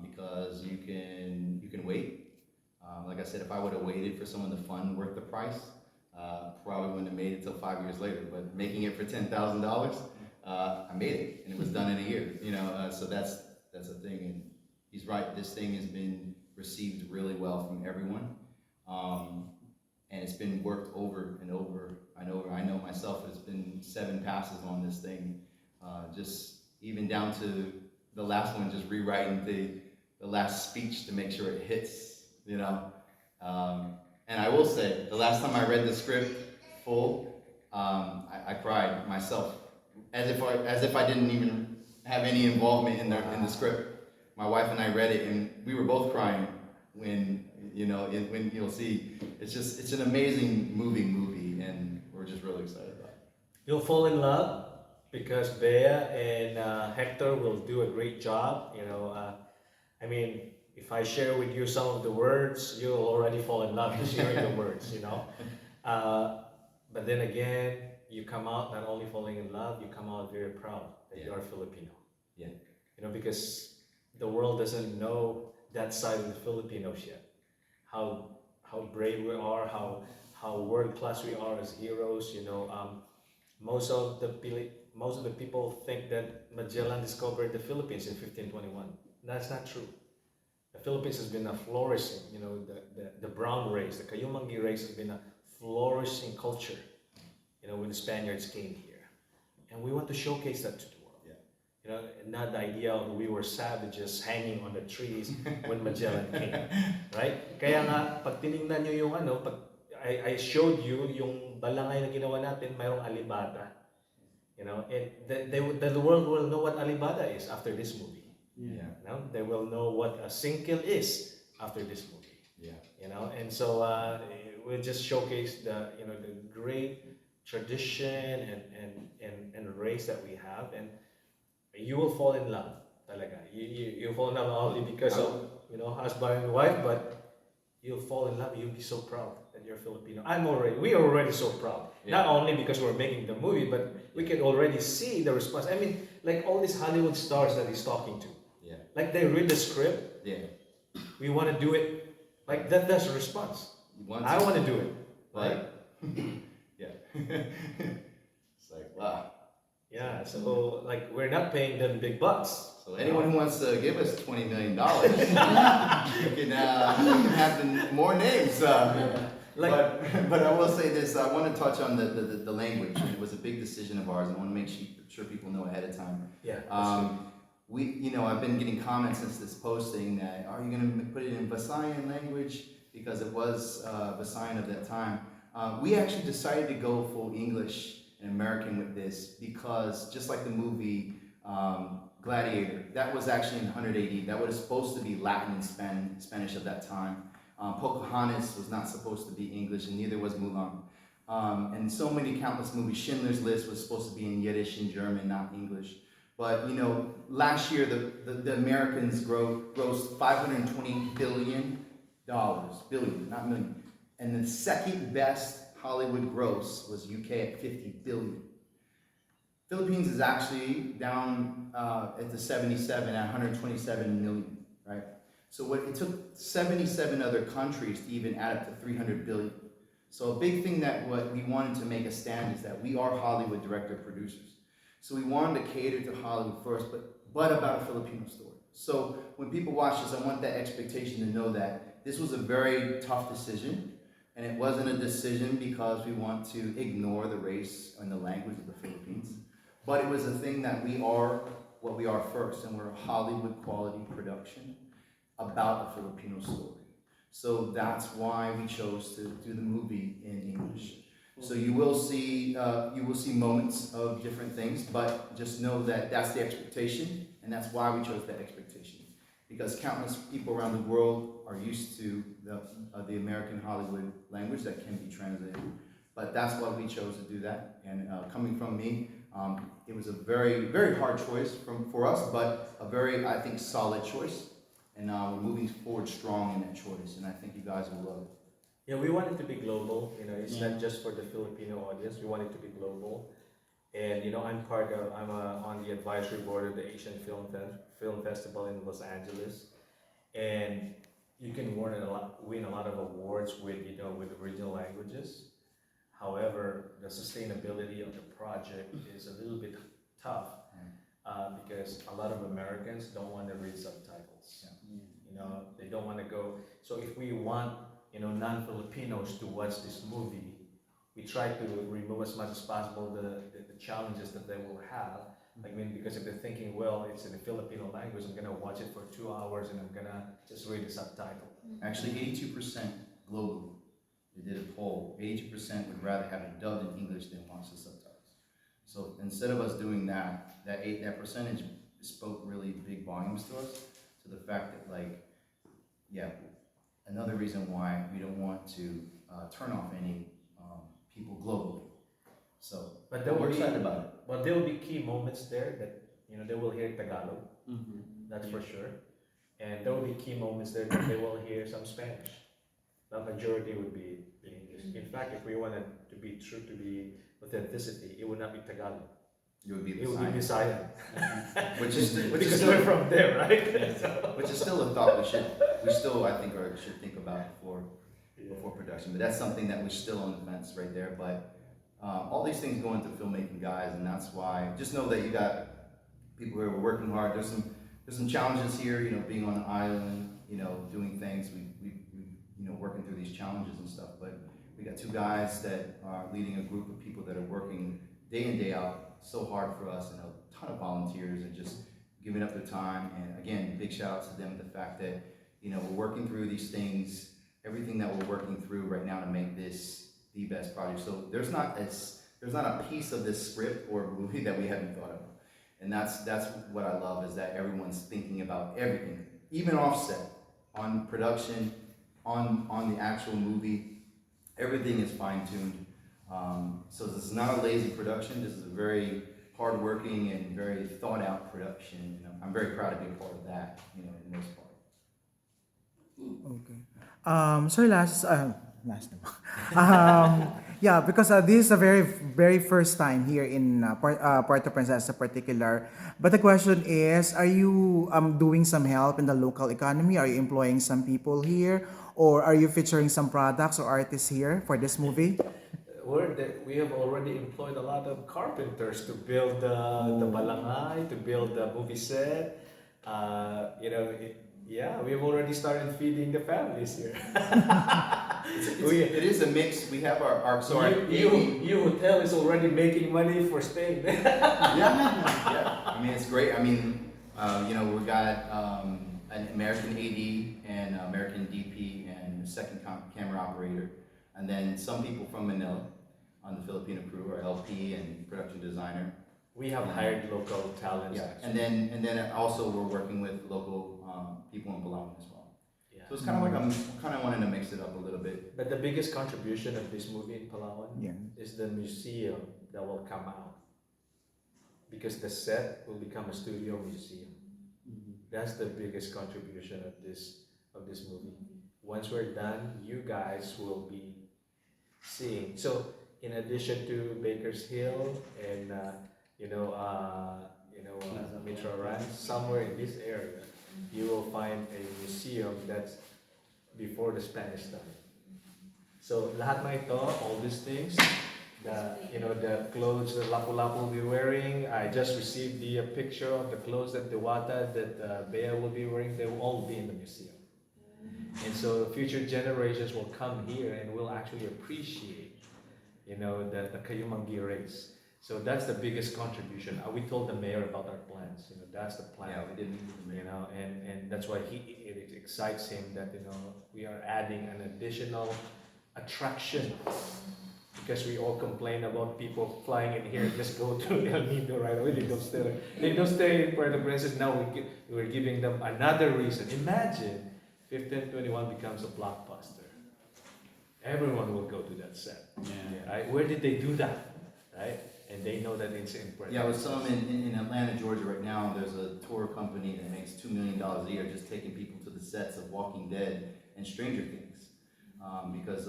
Because you can wait. Like I said, if I would have waited for some of the fun worth the price, probably wouldn't have made it till 5 years later. But making it for $10,000, I made it, and it was done in a year. So that's a thing. And he's right. This thing has been received really well from everyone, and it's been worked over and over. I know myself. It's been 7 passes on this thing, just even down to the last one, just rewriting the last speech to make sure it hits. And I will say, the last time I read the script full, I cried myself, as if I didn't even have any involvement in the script. My wife and I read it, and we were both crying when you'll see. It's an amazing, moving movie, and we're just really excited about it. You'll fall in love because Bea and Hector will do a great job. If I share with you some of the words, you'll already fall in love just hearing the words, But then again, you come out not only falling in love, you come out very proud that you are Filipino. Yeah. Because the world doesn't know that side of the Filipinos yet. How brave we are, how world class we are as heroes. Most of the people think that Magellan discovered the Philippines in 1521. That's not true. The Philippines has been a flourishing, the brown race, the Kayumangi race has been a flourishing culture, when the Spaniards came here. And we want to showcase that to the world. Yeah. Not the idea of we were savages hanging on the trees when Magellan came, right? Kaya nga, pag tinignan nyo yung I showed you yung balangay na ginawa natin, mayroong alibata. And the world will know what alibata is after this movie. Yeah. They will know what a singkil is after this movie. Yeah. And so we'll just showcase the great tradition and race that we have, and you will fall in love. Talaga. You fall in love not only because of husband and wife, but you'll fall in love. You'll be so proud that you're Filipino. We are already so proud. Yeah. Not only because we're making the movie, but we can already see the response. I mean, like all these Hollywood stars that he's talking to. Yeah. Like they read the script. Yeah. We want to do it. Like that's the response. I want to do it. Like, yeah. It's like, wow. Yeah, so like we're not paying them big bucks. So anyone who wants to give us $20 million, you can have more names. But I will say this: I want to touch on the language. It was a big decision of ours, and I want to make sure people know ahead of time. Yeah. I've been getting comments since this posting that are you going to put it in Visayan language because it was Visayan of that time. We actually decided to go full English and American with this because just like the movie Gladiator, that was actually in 100 AD. That was supposed to be Latin and Spanish at that time. Pocahontas was not supposed to be English, and neither was Mulan. And so many countless movies. Schindler's List was supposed to be in Yiddish and German, not English. But last year the Americans grossed $520 billion, billion, not million. And the second best Hollywood gross was UK at 50 billion. Philippines is actually down at the 77 at 127 million, right? So it took 77 other countries to even add up to 300 billion. So a big thing that what we wanted to make a stand is that we are Hollywood director producers. So we wanted to cater to Hollywood first, but about a Filipino story. So when people watch this, I want that expectation to know that this was a very tough decision. And it wasn't a decision because we want to ignore the race and the language of the Philippines. But it was a thing that we are what we are first, and we're a Hollywood quality production about a Filipino story. So that's why we chose to do the movie in English. So you will see moments of different things, but just know that that's the expectation, and that's why we chose that expectation. Because countless people around the world are used to the American Hollywood language that can be translated. But that's why we chose to do that. And coming from me, it was a very, very hard choice for us, but a very, I think, solid choice. And we're moving forward strong in that choice. And I think you guys will love it. Yeah, we want it to be global. It's not just for the Filipino audience. We want it to be global. And I'm on the advisory board of the Asian Film Festival in Los Angeles, and you can win a lot of awards with original languages. However, the sustainability of the project is a little bit tough because a lot of Americans don't want to read subtitles. They don't want to go. So if we want non-Filipinos to watch this movie, we try to remove as much as possible the challenges that they will have. Because if they're thinking, well, it's in the Filipino language, I'm gonna watch it for 2 hours and I'm gonna just read the subtitle. Actually, 82% globally, they did a poll. 82% would rather have it dubbed in English than watch the subtitles. So instead of us doing that percentage spoke really big volumes to us. To the fact that, another reason why we don't want to turn off any people globally. But we're excited about it. But there will be key moments there that they will hear Tagalog. That's for sure. And there will be key moments there that they will hear some Spanish. The majority would be English. In fact, if we wanted to be true to the authenticity, it would not be Tagalog. It would be Visayan. Which is because we're from there, right? Which is still a thought we still I think should think about before production. But that's something that we're still on the fence right there. But all these things go into filmmaking, guys, and that's why just know that you got people who are working hard. There's some challenges here, being on an island, doing things. We working through these challenges and stuff. But we got two guys that are leading a group of people that are working day in, day out so hard for us, and a ton of volunteers and just giving up their time. And again, big shout out to them, the fact that we're working through these things, everything that we're working through right now to make this the best project. So there's not a piece of this script or movie that we haven't thought of. And that's what I love, is that everyone's thinking about everything, even offset on production, on the actual movie. Everything is fine-tuned. So this is not a lazy production. This is a very hardworking and very thought out production. I'm very proud to be a part of that, in the most part. Okay. Sir, last naman. Yeah, because this is a very first time here in Puerto Princesa particular. But the question is, are you doing some help in the local economy? Are you employing some people here? Or are you featuring some products or artists here for this movie? We have already employed a lot of carpenters to build the balangay, to build the movie set. Yeah, we've already started feeding the families here. It is a mix. We have our Your hotel is already making money for staying there. yeah. I mean, it's great. I mean, we got an American AD and American DP and a second camera operator, and then some people from Manila on the Filipino crew, our LP and production designer. We have hired local talents. Yeah, actually. and then also we're working with local people in Palawan as well. Yeah. So it's kind of like I'm kind of wanting to mix it up a little bit. But the biggest contribution of this movie in Palawan Yeah. is the museum that will come out. Because the set will become a studio museum. That's the biggest contribution of this movie. Once we're done, you guys will be seeing. So in addition to Baker's Hill and Metro Run, somewhere in this area, you will find a museum that's before the Spanish time. So lahat na ito, all these things, the clothes that Lapu-Lapu will be wearing, I just received the picture of the clothes that Dewata, that Bea will be wearing, they will all be in the museum. And so future generations will come here and will actually appreciate, the Kayumangi race. So that's the biggest contribution. We told the mayor about our plans. That's the plan. Yeah, we did meet with the mayor. And that's why it excites him that we are adding an additional attraction, because we all complain about people flying in here and just go to El Nido right away. They don't stay in Puerto Princesa. Now we're giving them another reason. Imagine 1521 becomes a blockbuster. Everyone will go to that set. Yeah. Right? Where did they do that? Right? And they know that it's in Puerto Yeah, with some in Atlanta, Georgia right now, there's a tour company that makes $2 million a year just taking people to the sets of Walking Dead and Stranger Things. Because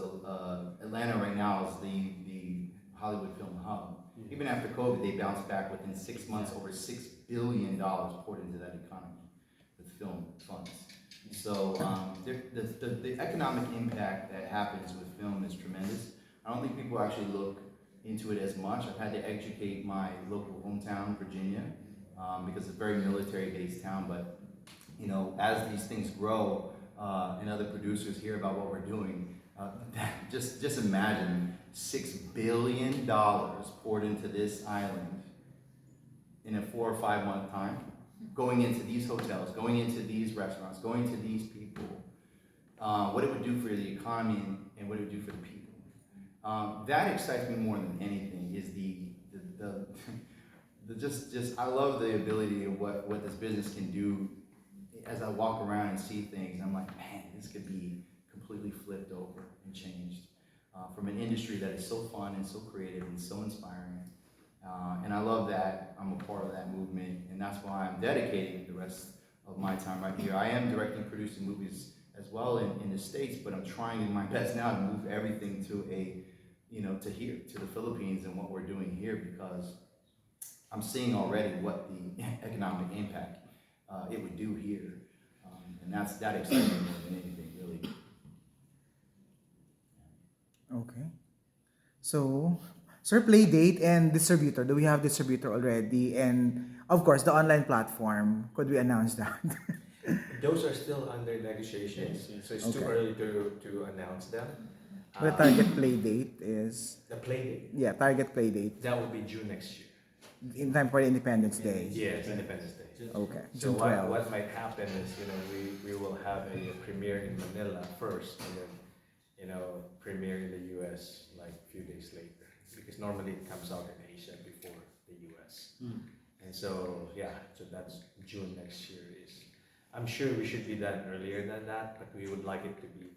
Atlanta right now is the Hollywood film hub. Even after COVID, they bounced back within 6 months, over $6 billion poured into that economy with film funds. So the economic impact that happens with film is tremendous. I don't think people actually look into it as much. I've had to educate my local hometown, Virginia, because it's a very military-based town. But as these things grow and other producers hear about what we're doing, just imagine $6 billion poured into this island in a 4 or 5 month time, going into these hotels, going into these restaurants, going to these people. What it would do for the economy and what it would do for the people. That excites me more than anything. Is I love the ability of what this business can do. As I walk around and see things, I'm like, man, this could be completely flipped over and changed from an industry that is so fun and so creative and so inspiring. And I love that I'm a part of that movement, and that's why I'm dedicating the rest of my time right here. I am directing, producing movies as well in the States, but I'm trying my best now to move everything to to here, to the Philippines, and what we're doing here, because I'm seeing already what the economic impact it would do here, and that excites me more than anything, really. Okay. So, sir, play date and distributor. Do we have distributor already? And of course, the online platform. Could we announce that? Those are still under negotiations, so it's too early to announce them. The target play date is The play date, target play date that will be June next year. in time for Independence Day. Yes, Independence Day. Okay. So June 12. what might happen is, we will have a premiere in Manila first, and then, premiere in the US like a few days later, because normally it comes out in Asia before the US. And so that's June next year. I'm sure we should be done earlier than that, but we would like it to be.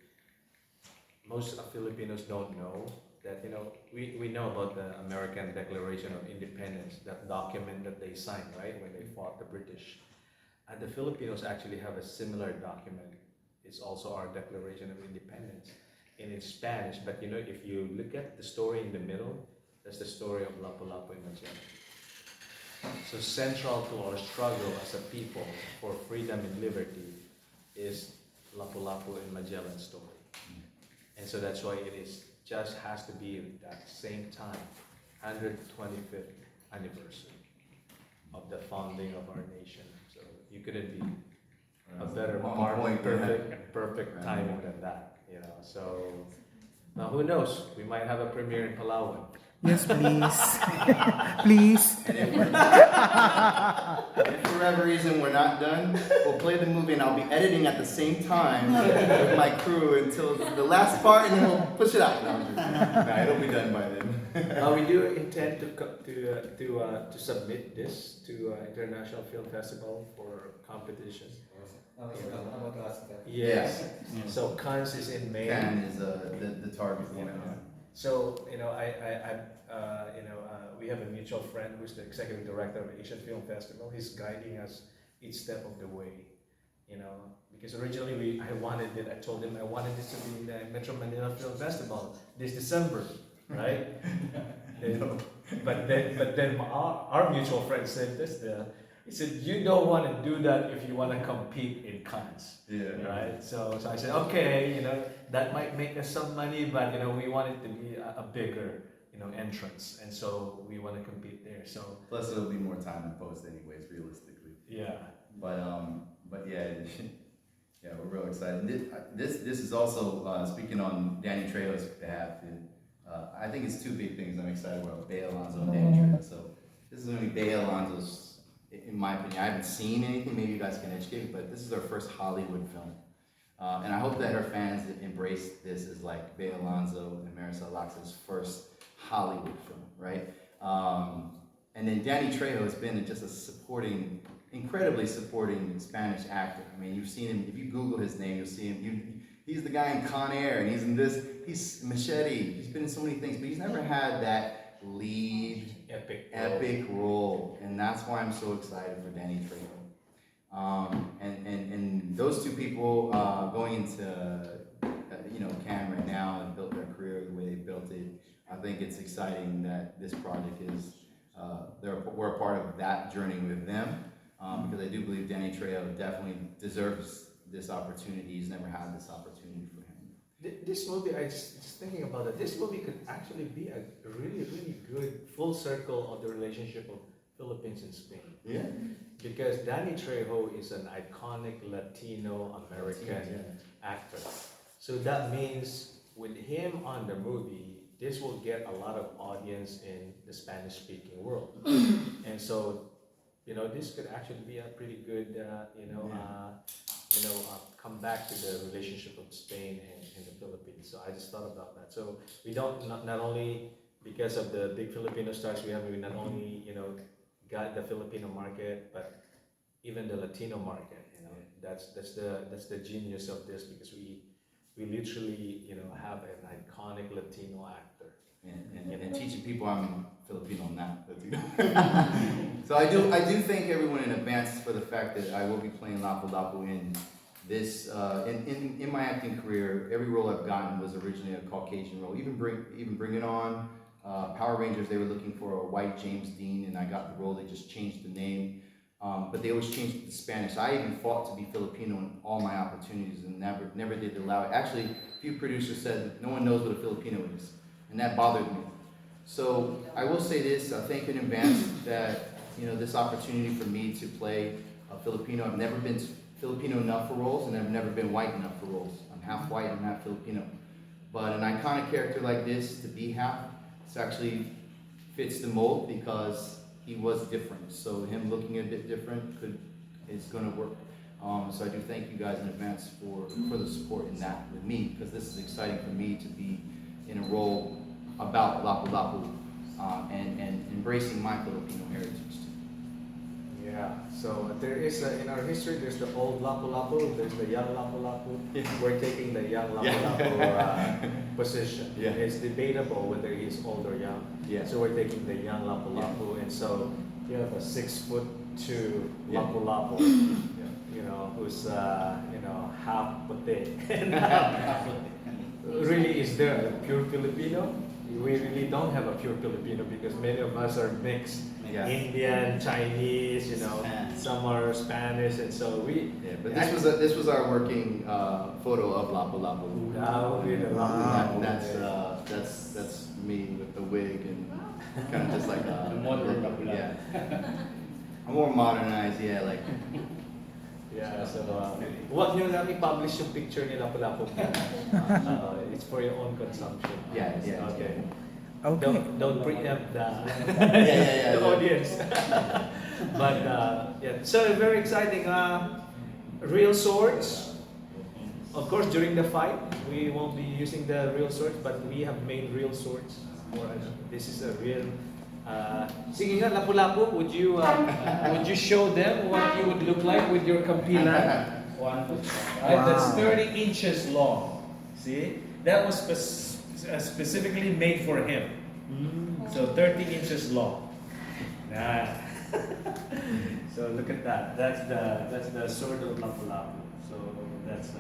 Most Filipinos don't know that we know about the American Declaration of Independence, that document that they signed, right, when they fought the British. And the Filipinos actually have a similar document. It's also our Declaration of Independence, and it's Spanish. But if you look at the story in the middle, that's the story of Lapu-Lapu and Magellan. So central to our struggle as a people for freedom and liberty is Lapu-Lapu and Magellan's story. And so that's why it is just has to be that same time, 125th anniversary of the founding of our nation. So you couldn't be a better perfect timing than that, So now who knows? We might have a premiere in Palawan. Yes, please. Please. And if for whatever reason we're not done, we'll play the movie and I'll be editing at the same time with my crew until the last part, and then we'll push it out. No, it'll be done by then. We do intend to submit this to International Film Festival for competition. I was about to ask that. Yes. So Cannes is in May. Cannes is the target one. So we have a mutual friend who's the executive director of Asian Film Festival. He's guiding us each step of the way. Because originally I told him I wanted this to be in the Metro Manila Film Festival this December, right? But then our mutual friend said this. He said, you don't want to do that if you want to compete in Cannes, right? So I said, okay, that might make us some money, but we want it to be a bigger, entrance, and so we want to compete there. So plus it'll be more time in post, anyways, realistically. Yeah. But yeah, we're real excited. This is also speaking on Danny Trejo's behalf. I think it's two big things I'm excited about: Bea Alonso and Danny Trejo. So this is going to be Bea Alonso's. In my opinion, I haven't seen anything, maybe you guys can educate, but this is her first Hollywood film. And I hope that her fans embrace this as like Bea Alonso and Maricel Laxa's first Hollywood film, right? And then Danny Trejo has been just a incredibly supporting Spanish actor. I mean, you've seen him, if you Google his name, you'll see him. He's the guy in Con Air, and he's in this, he's Machete, he's been in so many things, but he's never had that lead epic role, and that's why I'm so excited for Danny Trejo. And those two people going into Cannes right now and built their career the way they built it. I think it's exciting that this project is we're a part of that journey with them, because I do believe Danny Trejo definitely deserves this opportunity. He's never had this opportunity for him. This movie, I just thinking about it, this movie could actually be a really, really good full circle of the relationship of Philippines and Spain. Yeah. Because Danny Trejo is an iconic Latino-American actor. So that means with him on the movie, this will get a lot of audience in the Spanish-speaking world. And so, this could actually be a pretty good, come back to the relationship of Spain and the Philippines. So I just thought about that. So we don't not only because of the big Filipino stars we not only got the Filipino market, but even the Latino market. That's the genius of this, because we literally have an iconic Latino actor. And teaching people I'm Filipino now. So I do thank everyone in advance for the fact that I will be playing Lapu-Lapu in this. In my acting career, every role I've gotten was originally a Caucasian role. Even Bring It On, Power Rangers, they were looking for a white James Dean, and I got the role. They just changed the name, but they always changed it to Spanish. I even fought to be Filipino in all my opportunities, and never did allow it. Actually, a few producers said that no one knows what a Filipino is, and that bothered me. So I will say this: thank you in advance that this opportunity for me to play a Filipino. I've never been Filipino enough for roles, and I've never been white enough for roles. I'm half white, I'm half Filipino. But an iconic character like this, to be half, it actually fits the mold because he was different. So him looking a bit different is going to work. So I do thank you guys in advance for the support in that with me, because this is exciting for me to be in a role about Lapu-Lapu and embracing my Filipino heritage too. Yeah, so there is in our history. There's the old Lapu-Lapu. There's the young Lapu-Lapu. We're taking the young Lapu-Lapu position. Yeah. It's debatable whether he's old or young. Yeah. So we're taking the young Lapu-Lapu, and so you have a 6'2" Yeah. Lapu-Lapu. Yeah. You know, who's half puti and half. Really, is there a pure Filipino? We really don't have a pure Filipino because many of us are mixed. Yeah. Indian, Chinese, Spanish. some are Spanish, and so we. Yeah, but this was our working photo of Lapu Lapu. That would be the Wow. That's me with the wig and kind of just like The modern Lapu Lapu. Yeah. I'm more modernized, yeah, like. Yeah, so wag nyo lang i-publish yung picture ni Lapu-Lapu. It's for your own consumption. Yeah, yeah. Okay. Okay. Don't preempt the, Yeah. the audience. But yeah, so very exciting. Real swords. Of course, during the fight, we won't be using the real swords, but we have made real swords. This is a real. Sige nga, Lapu-Lapu, would you show them what you would look like with your kampilan? Right, that's Wow. 30 inches long. See, that was specifically made for him. So 30 inches long. Nah. So look at that. That's the sword of Lapu-Lapu. So that's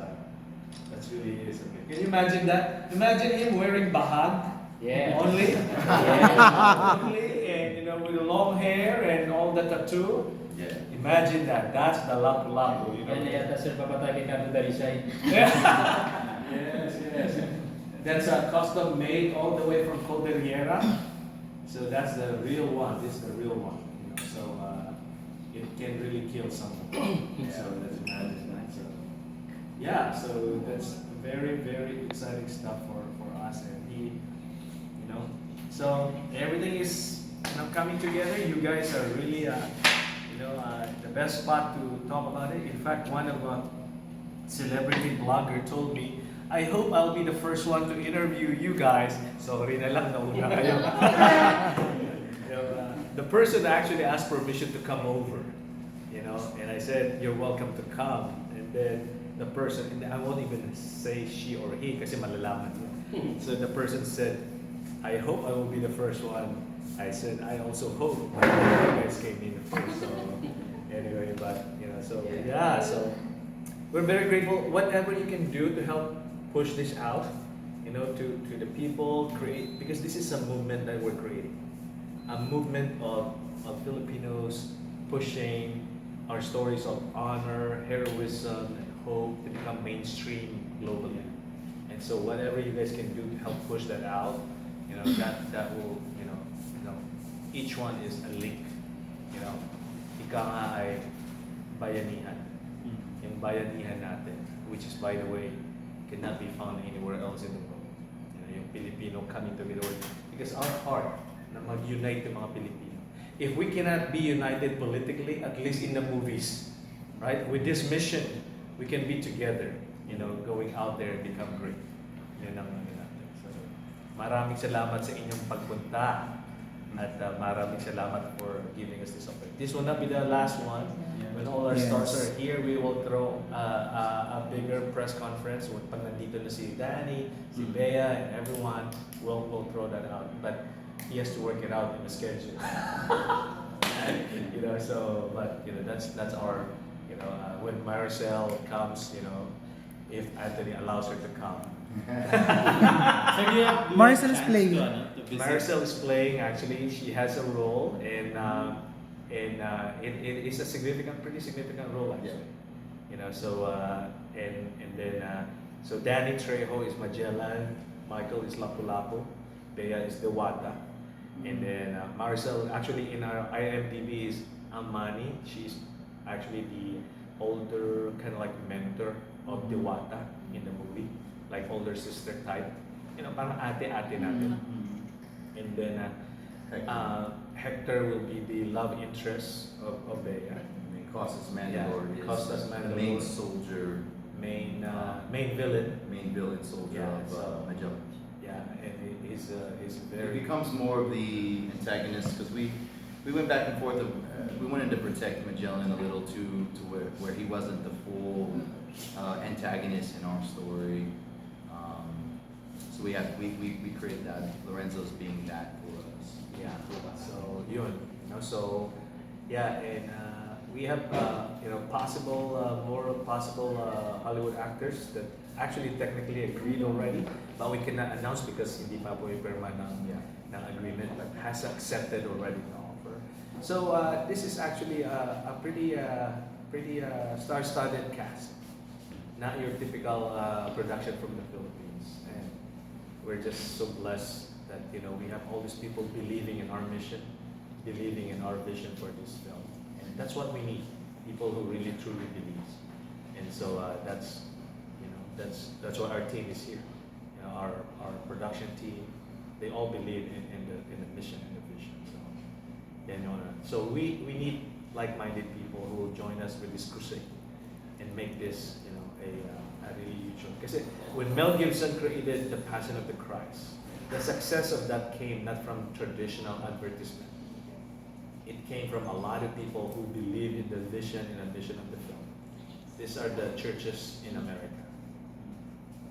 really is okay. Can you imagine that? Imagine him wearing bahag. Yeah. Only. Only, and with the long hair and all the tattoo. Yeah. Imagine that. That's the Lapu-Lapu. Yan na yata sir papatay kay Kanto Darisay. Yes. That's a custom made all the way from Cordillera. So that's the real one. This is the real one. So it can really kill someone. So that's imagine that. So yeah. So that's very very exciting stuff for us, and he, So everything is coming together. You guys are really the best spot to talk about it. In fact, one of celebrity blogger told me, I hope I'll be the first one to interview you guys. Sorry na lang, nauna kayo. The person actually asked permission to come over, and I said, you're welcome to come. And then the person, and I won't even say she or he kasi malalaman yun. So the person said, I hope I will be the first one. I said, I also hope you guys came in first. So anyway, but so we're very grateful. Whatever you can do to help push this out, to the people, create, because this is a movement that we're creating, a movement of Filipinos pushing our stories of honor, heroism, and hope to become mainstream globally. And so whatever you guys can do to help push that out, that will, each one is a link. Ika nga ay bayanihan. Yung bayanihan natin, which is, by the way, cannot be found anywhere else in the world. Yung Filipino coming together, because our heart na mag-unite yung mga Pilipino. If we cannot be united politically, at least in the movies, right? With this mission, we can be together, going out there and become great. Yun ang natin. So, maraming salamat sa inyong pagpunta. At maraming salamat for giving us this opportunity. This will not be the last one. When all our stars are here, we will throw a bigger press conference. Pag nandito na si Danny, si Bea, and everyone, we'll throw that out. But he has to work it out in the schedule. That's our, when Maricel comes, if Anthony allows her to come. Maricel is playing. Maricel is playing. Actually, she has a role, and it is a pretty significant role actually. So Danny Trejo is Magellan, Michael is Lapu-Lapu, Bea is Dewata, and then Maricel actually in our IMDb is Amani. She's actually the older kind of like mentor of Dewata in the movie, like older sister type. Parang ate-ate natin. And then Hector will be the love interest of Bea. Costas Mandalore is Costas the Mandalore. main soldier, Main villain. main villain soldier of Magellan. Yeah, and he's It very. becomes more of the antagonist because we we went back and forth. We wanted to protect Magellan a little to where he wasn't the full antagonist in our story. So we created that. Lorenzo's being that for us. Yeah. So yun, so yeah, and we have more possible Hollywood actors that actually technically agreed already, but we cannot announce because hindi pa po ipirma ng agreement, but has accepted already the offer. So this is actually a pretty star-studded cast, not your typical production from the Philippines, and we're just so blessed that we have all these people believing in our mission, believing in our vision for this film, and that's what we need. People who really truly believe, and so that's why our team is here. Our production team, they all believe in the mission and the vision. So we need like-minded people who will join us with this crusade and make this a really huge one. Because when Mel Gibson created The Passion of the Christ, the success of that came not from traditional advertisement. It came from a lot of people who believe in the vision and the mission of the film. These are the churches in America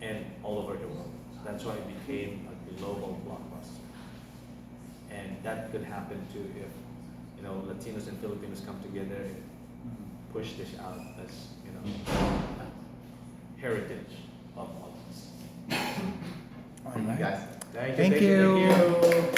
and all over the world. That's why it became a global blockbuster. And that could happen too if Latinos and Filipinos come together and push this out as heritage of all of us. Thank you guys. Thank you. Thank you.